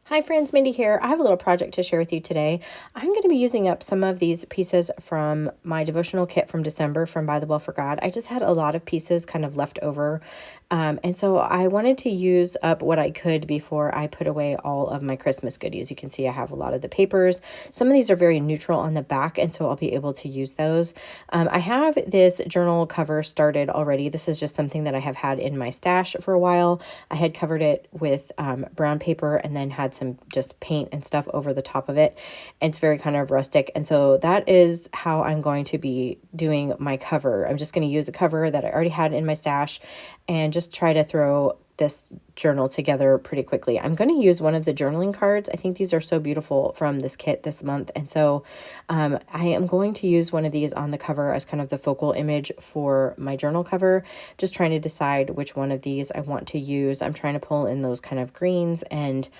Hi friends, Mindy here. I have a little project to share with you today. I'm going to be using up some of these pieces from my devotional kit from December from By the Well for God. I just had a lot of pieces kind of left over. And so I wanted to use up what I could before I put away all of my Christmas goodies. You can see I have a lot of the papers. Some of these are very neutral on the back, and so I'll be able to use those. I have this journal cover started already. This is just something that I have had in my stash for a while. I had covered it with brown paper and then had some just paint and stuff over the top of it. It's very kind of rustic. And so that is how I'm going to be doing my cover. I'm just going to use a cover that I already had in my stash and just try to throw this journal together pretty quickly. I'm going to use one of the journaling cards. I think these are so beautiful from this kit this month. And so I am going to use one of these on the cover as kind of the focal image for my journal cover. Just trying to decide which one of these I want to use. I'm trying to pull in those kind of greens and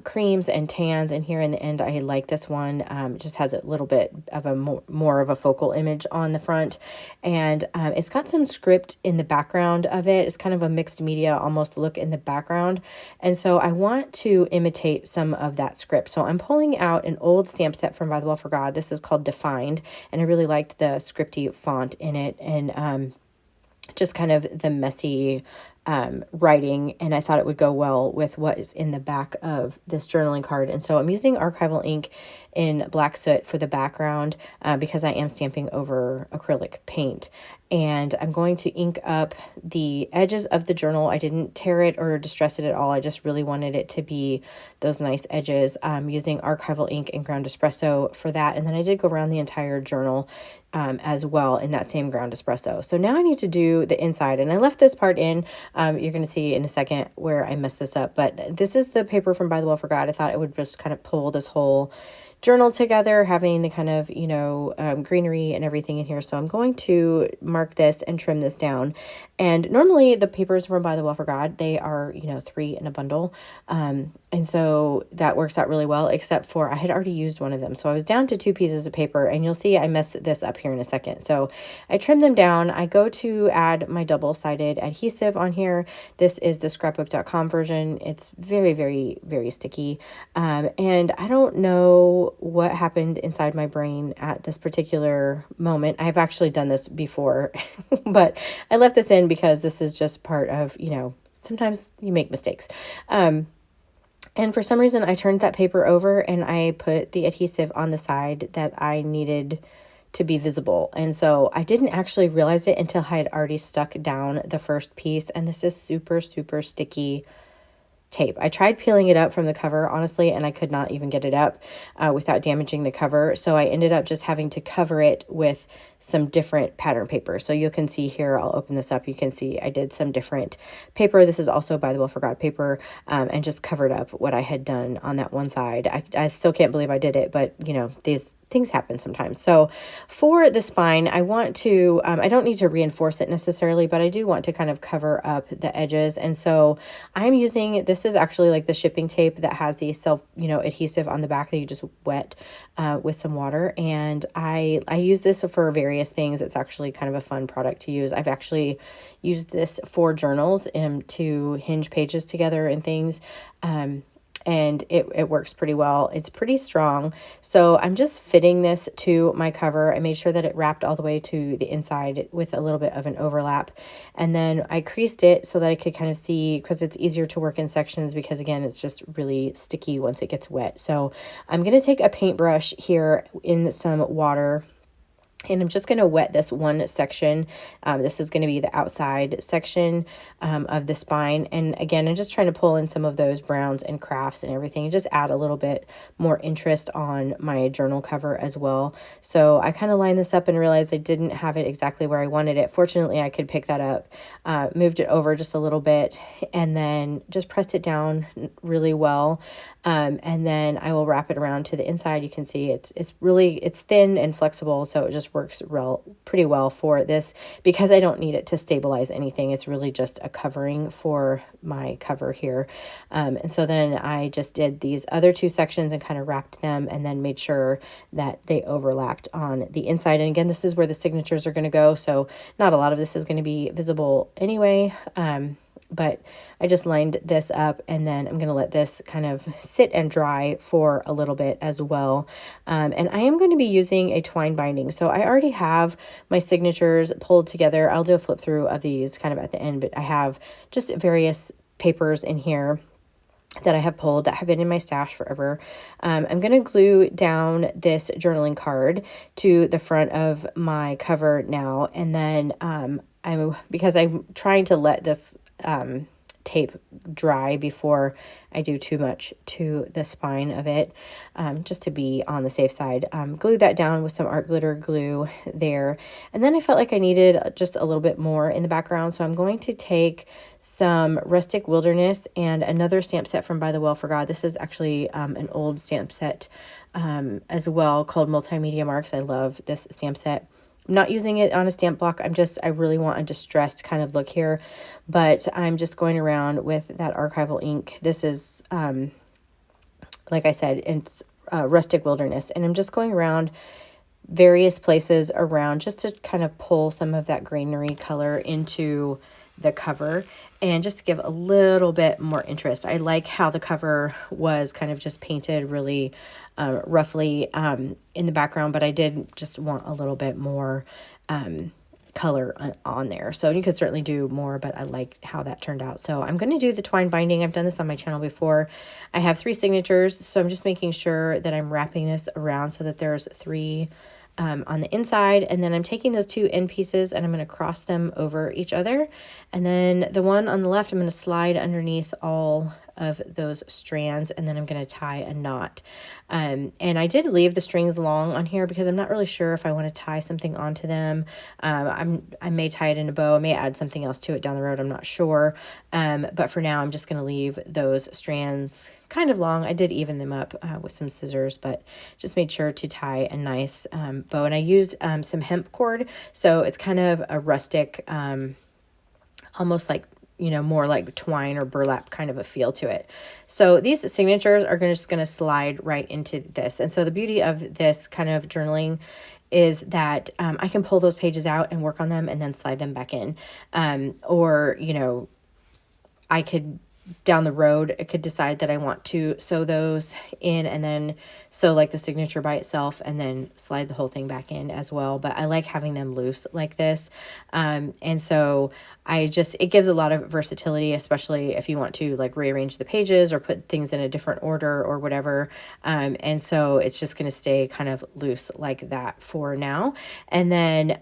creams and tans in here. In the end, I like this one. It just has a little bit of a more of a focal image on the front, and it's got some script in the background of it. It's kind of a mixed media almost look in the background, and so I want to imitate some of that script. So I'm pulling out an old stamp set from By the Well for God. This is called Defined, and I really liked the scripty font in it, and just kind of the messy writing, and I thought it would go well with what is in the back of this journaling card. And so I'm using archival ink in black soot for the background because I am stamping over acrylic paint. And I'm going to ink up the edges of the journal. I didn't tear it or distress it at all. I just really wanted it to be those nice edges. Using archival ink and ground espresso for that. And then I did go around the entire journal as well in that same ground espresso. So now I need to do the inside, and I left this part in. You're going to see in a second where I messed this up, but this is the paper from By the Well for God. I thought it would just kind of pull this whole journal together, having the kind of, greenery and everything in here. So I'm going to mark this and trim this down. And normally the papers from By the Well for God, they are, 3 in a bundle. And so that works out really well, except for I had already used one of them. So I was down to 2 pieces of paper, and you'll see I messed this up here in a second. So I trimmed them down. I go to add my double-sided adhesive on here. This is the scrapbook.com version. It's very, very, very sticky. And I don't know what happened inside my brain at this particular moment. I've actually done this before, but I left this in because this is just part of, sometimes you make mistakes. And for some reason, I turned that paper over and I put the adhesive on the side that I needed to be visible. And so I didn't actually realize it until I had already stuck down the first piece. And this is super, super sticky tape. I tried peeling it up from the cover, honestly, and I could not even get it up without damaging the cover. So I ended up just having to cover it with some different pattern paper. So you can see here, I'll open this up. You can see I did some different paper. This is also By the Well for God paper, and just covered up what I had done on that one side. I still can't believe I did it, but these things happen sometimes. So for the spine, I want to, I don't need to reinforce it necessarily, but I do want to kind of cover up the edges. And so I'm using, this is actually like the shipping tape that has the adhesive on the back that you just wet with some water. And I use this for various things. It's actually kind of a fun product to use. I've actually used this for journals and to hinge pages together and things. And it works pretty well. It's pretty strong. So I'm just fitting this to my cover. I made sure that it wrapped all the way to the inside with a little bit of an overlap. And then I creased it so that I could kind of see, because it's easier to work in sections because, again, it's just really sticky once it gets wet. So I'm going to take a paintbrush here in some water, and I'm just going to wet this one section. This is going to be the outside section of the spine. And again, I'm just trying to pull in some of those browns and crafts and everything, and just add a little bit more interest on my journal cover as well. So I kind of lined this up and realized I didn't have it exactly where I wanted it. Fortunately, I could pick that up, moved it over just a little bit, and then just pressed it down really well. And then I will wrap it around to the inside. You can see it's thin and flexible, so it just works pretty well for this because I don't need it to stabilize anything. It's really just a covering for my cover here. And so then I just did these other 2 sections and kind of wrapped them, and then made sure that they overlapped on the inside. And again, this is where the signatures are going to go, so not a lot of this is going to be visible anyway. but I just lined this up, and then I'm going to let this kind of sit and dry for a little bit as well. And I am going to be using a twine binding. So I already have my signatures pulled together. I'll do a flip through of these kind of at the end, but I have just various papers in here that I have pulled that have been in my stash forever. I'm going to glue down this journaling card to the front of my cover now. And then because I'm trying to let this tape dry before I do too much to the spine of it, just to be on the safe side. Glue that down with some art glitter glue there. And then I felt like I needed just a little bit more in the background. So I'm going to take some Rustic Wilderness and another stamp set from By the Well for God. This is actually an old stamp set as well, called Multimedia Marks. I love this stamp set. I'm not using it on a stamp block. I really want a distressed kind of look here, but I'm just going around with that archival ink. This is, like I said, it's Rustic Wilderness, and I'm just going around various places around just to kind of pull some of that greenery color into the cover and just to give a little bit more interest. I like how the cover was kind of just painted really roughly in the background, but I did just want a little bit more color on there. So you could certainly do more, but I like how that turned out. So I'm going to do the twine binding. I've done this on my channel before. I have 3 signatures, so I'm just making sure that I'm wrapping this around so that there's 3 on the inside, and then I'm taking those 2 end pieces and I'm going to cross them over each other, and then the one on the left I'm going to slide underneath all of those strands, and then I'm going to tie a knot. And I did leave the strings long on here because I'm not really sure if I want to tie something onto them. I may tie it in a bow. I may add something else to it down the road. I'm not sure. But for now, I'm just going to leave those strands kind of long. I did even them up with some scissors, but just made sure to tie a nice bow. And I used some hemp cord, so it's kind of a rustic, almost like, more like twine or burlap kind of a feel to it. So these signatures are just going to slide right into this. And so the beauty of this kind of journaling is that I can pull those pages out and work on them and then slide them back in. Or, I could, down the road, I could decide that I want to sew those in and then sew like the signature by itself and then slide the whole thing back in as well. But I like having them loose like this. And so it gives a lot of versatility, especially if you want to like rearrange the pages or put things in a different order or whatever. And so it's just going to stay kind of loose like that for now. And then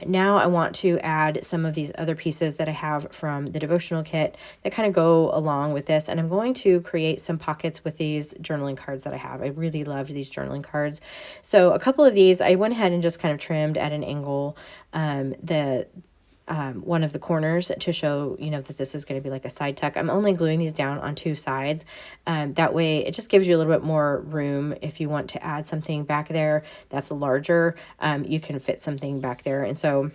now I want to add some of these other pieces that I have from the devotional kit that kind of go along with this. And I'm going to create some pockets with these journaling cards that I have. I really loved these journaling cards. So a couple of these, I went ahead and just kind of trimmed at an angle one of the corners to show, that this is going to be like a side tuck. I'm only gluing these down on 2 sides. That way it just gives you a little bit more room. If you want to add something back there that's larger, you can fit something back there. And so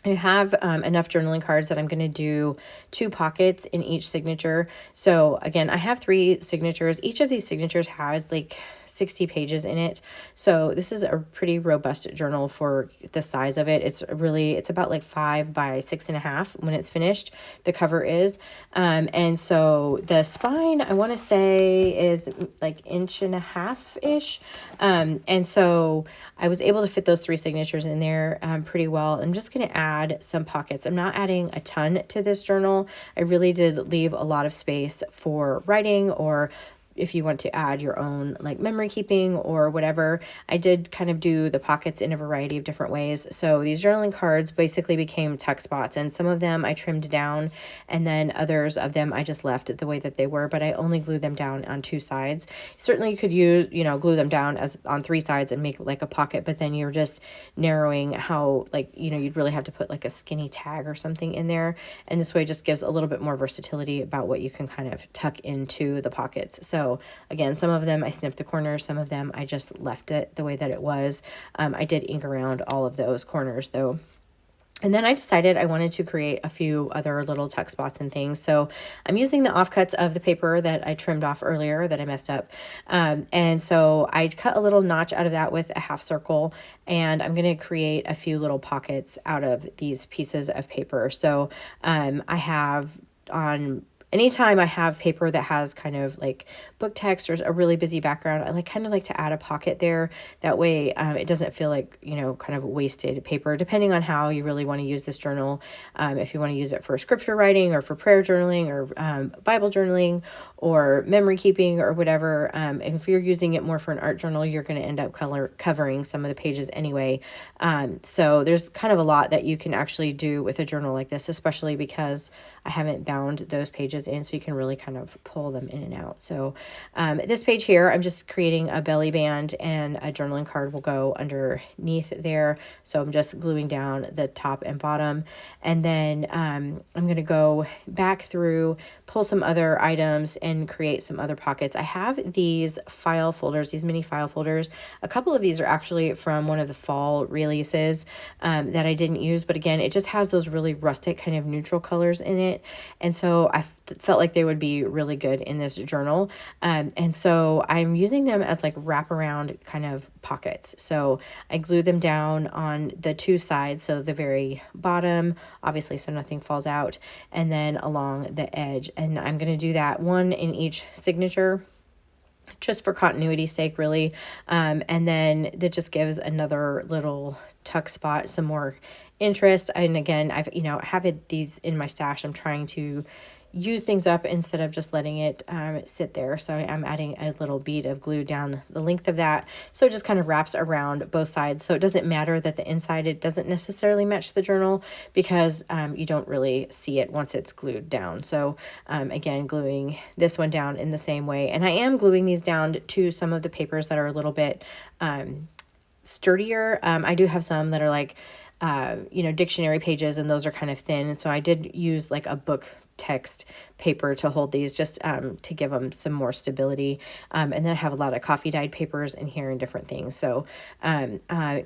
I have enough journaling cards that I'm going to do 2 pockets in each signature. So again, I have 3 signatures. Each of these signatures has like 60 pages in it. So this is a pretty robust journal for the size of it. It's about like 5 by 6.5 when it's finished. The cover is. And so the spine, I want to say, is like 1.5-ish. And so I was able to fit those 3 signatures in there pretty well. I'm just going to add some pockets. I'm not adding a ton to this journal. I really did leave a lot of space for writing, or if you want to add your own like memory keeping or whatever. I did kind of do the pockets in a variety of different ways. So these journaling cards basically became tuck spots, and some of them I trimmed down, and then others of them I just left it the way that they were, but I only glued them down on 2 sides. Certainly you could use, glue them down as on 3 sides and make like a pocket, but then you're just narrowing how, like, you'd really have to put like a skinny tag or something in there. And this way just gives a little bit more versatility about what you can kind of tuck into the pockets. So again, some of them I snipped the corners, some of them I just left it the way that it was. I did ink around all of those corners though. And then I decided I wanted to create a few other little tuck spots and things. So I'm using the offcuts of the paper that I trimmed off earlier that I messed up. And so I cut a little notch out of that with a half circle, and I'm going to create a few little pockets out of these pieces of paper. So I have on anytime I have paper that has kind of like book text or a really busy background, I kind of like to add a pocket there. That way it doesn't feel like, kind of wasted paper, depending on how you really want to use this journal. If you want to use it for scripture writing or for prayer journaling or Bible journaling or memory keeping or whatever. And if you're using it more for an art journal, you're going to end up covering some of the pages anyway. So there's kind of a lot that you can actually do with a journal like this, especially because I haven't bound those pages in, so you can really kind of pull them in and out. So this page here, I'm just creating a belly band, and a journaling card will go underneath there. So I'm just gluing down the top and bottom, and then I'm going to go back through, pull some other items, and create some other pockets. I have these file folders, these mini file folders. A couple of these are actually from one of the fall releases that I didn't use, but again, it just has those really rustic kind of neutral colors in it. And so I felt like they would be really good in this journal. And so I'm using them as like wraparound kind of pockets. So I glue them down on the two sides. So the very bottom, obviously, so nothing falls out, and then along the edge. And I'm going to do that one in each signature, just for continuity's sake, really. And then that just gives another little tuck spot some more interest. And again, I've, have these in my stash. I'm trying to use things up instead of just letting it sit there. So I'm adding a little bead of glue down the length of that. So it just kind of wraps around both sides. So it doesn't matter that the inside, it doesn't necessarily match the journal, because you don't really see it once it's glued down. So again, gluing this one down in the same way. And I am gluing these down to some of the papers that are a little bit sturdier. I do have some that are like, dictionary pages, and those are kind of thin. And so I did use like a book text paper to hold these, just to give them some more stability. And then I have a lot of coffee dyed papers in here and different things. So I'm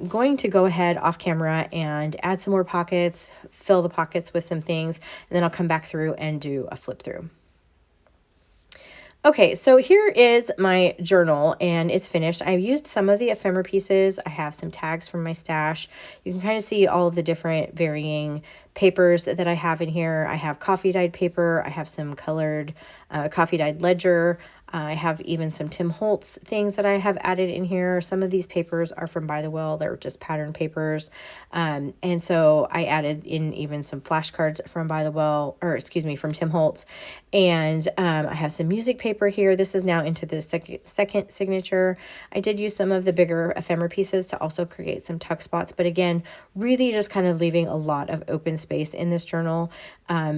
going to go ahead off camera and add some more pockets, fill the pockets with some things, and then I'll come back through and do a flip through. Okay, so here is my journal, and it's finished. I've used some of the ephemera pieces. I have some tags from my stash. You can kind of see all of the different varying papers that I have in here. I have coffee dyed paper. I have some colored coffee dyed ledger. I have even some Tim Holtz things that I have added in here. Some of these papers are from By the Well. They're just pattern papers. And so I added in even some flashcards from By the Well, or excuse me, from Tim Holtz. And I have some music paper here. This is now into the second signature. I did use some of the bigger ephemera pieces to also create some tuck spots. But again, really just kind of leaving a lot of open space in this journal,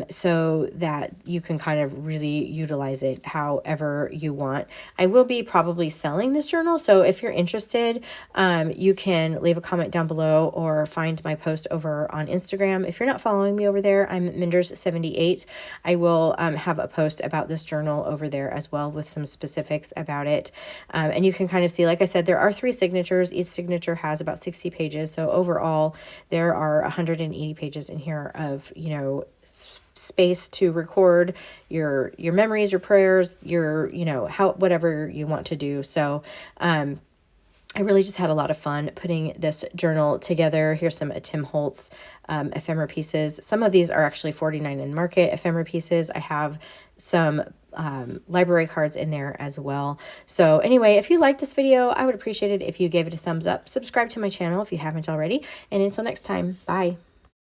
so that you can kind of really utilize it however you want. I will be probably selling this journal, so if you're interested, you can leave a comment down below or find my post over on Instagram. If you're not following me over there, I'm Minders78. I will have a post about this journal over there as well with some specifics about it. And you can kind of see, like I said, there are 3 signatures. Each signature has about 60 pages. So overall, there are 180 pages in here of, space to record your memories, your prayers, your, whatever you want to do. So, I really just had a lot of fun putting this journal together. Here's some Tim Holtz ephemera pieces. Some of these are actually $49 in market ephemera pieces. I have some library cards in there as well. So anyway, if you like this video, I would appreciate it if you gave it a thumbs up. Subscribe to my channel if you haven't already. And until next time, bye.